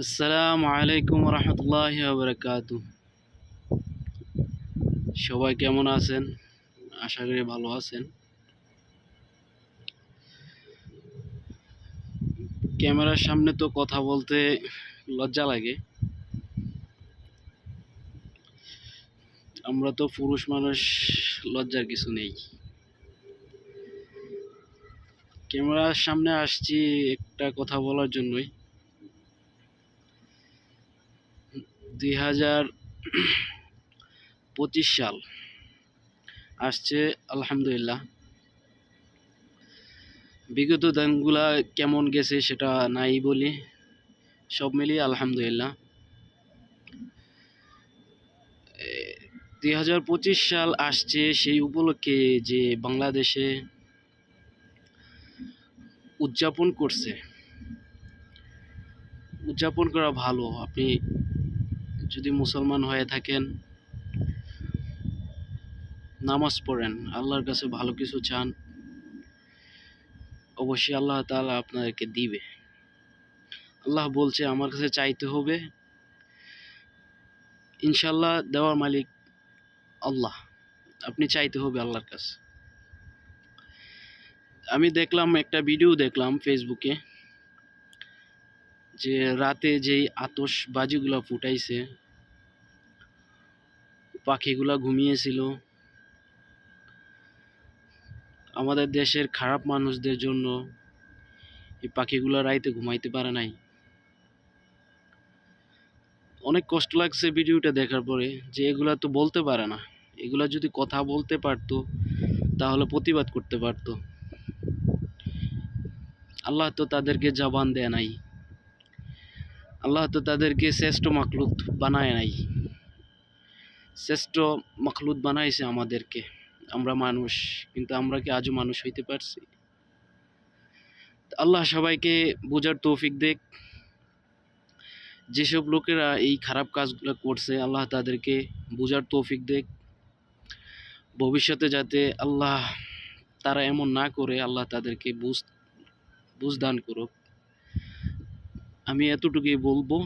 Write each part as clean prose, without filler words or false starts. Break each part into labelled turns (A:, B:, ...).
A: আসসালামু আলাইকুম রহমতুল্লাহি ওয়া বারাকাতুহু। সবাই কেমন আছেন? আশা করি ভালো আছেন। ক্যামেরার সামনে তো কথা বলতে লজ্জা লাগে। আমরা তো পুরুষ মানুষ, লজ্জার কিছু নেই। ক্যামেরার সামনে আসছি একটা কথা বলার জন্যই। 2025 সাল আসছে, আলহামদুলিল্লাহ। বিগত দিনগুলা কেমন গেছে সেটা নাই বলি, সব মিলিয়ে আলহামদুলিল্লাহ। 2025 সাল আসছে, সেই উপলক্ষে যে বাংলাদেশে উদযাপন করছে, উদযাপন করা ভালো। আপনি যদি মুসলমান হয়ে থাকেন, নামাজ পড়েন, আল্লাহর কাছে ভালো কিছু চান, অবশ্যই আল্লাহ তাআলা আপনাদেরকে দিবে। আল্লাহ বলছে আমার কাছে চাইতে হবে, ইনশাল্লাহ দেওয়ার মালিক আল্লাহ। আপনি চাইতে হবে আল্লাহর কাছে। আমি দেখলাম একটা ভিডিও দেখলাম ফেসবুকে, যে রাতে যেই আতশবাজিগুলো ফুটাইছে, পাখিগুলা ঘুমিয়েছিল। আমাদের দেশের খারাপ মানুষদের জন্য এই পাখিগুলো রাইতে ঘুমাইতে পারে নাই। অনেক কষ্ট লাগছে ভিডিওটা দেখার পরে, যে এগুলা তো বলতে পারে না। এগুলা যদি কথা বলতে পারতো তাহলে প্রতিবাদ করতে পারতো। আল্লাহ তো তাদেরকে জবান দেয় নাই, আল্লাহ তো তাদেরকে শ্রেষ্ঠ মাখলুক বানায় নাই। শ্রেষ্ঠ মাখলুক বানাইছে আমাদেরকে। আমরা মানুষ, কিন্তু আমরা কি আজও মানুষ হইতে পারছি? আল্লাহ সবাইকে বোঝার তৌফিক দেখ। যেসব লোকেরা এই খারাপ কাজগুলো করছে, আল্লাহ তাদেরকে বোঝার তৌফিক দেখ। ভবিষ্যতে যাতে আল্লাহ তারা এমন না করে, আল্লাহ তাদেরকে বুঝ দান করুক। আমি এতটুকুই বলবো।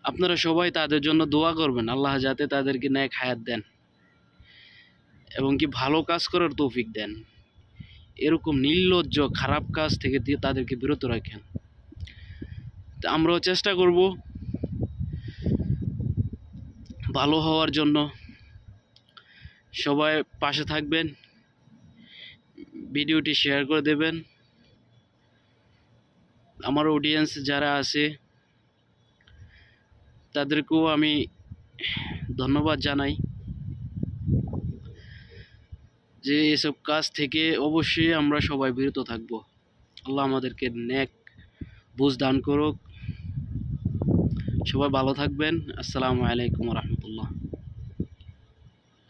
A: আপনারা সবাই তাদের জন্য দোয়া করবেন, আল্লাহ যাতে তাদেরকে নেক হায়াত দেন এবং কি ভালো কাজ করার তৌফিক দেন। এরকম নির্লজ্জ খারাপ কাজ থেকে তাদেরকে বিরত রাখেন। আমরাও চেষ্টা করব ভালো হওয়ার জন্য। সবাই পাশে থাকবেন, ভিডিওটি শেয়ার করে দেবেন। আমার অডিয়েন্স যারা আছে তাদেরকেও আমি ধন্যবাদ জানাই, যে এসব কাজ থেকে অবশ্যই আমরা সবাই বিরত থাকব। আল্লাহ আমাদেরকে নেক বুঝ দান করুক। সবাই ভালো থাকবেন। আসসালামু আলাইকুম রহমতুল্লাহ।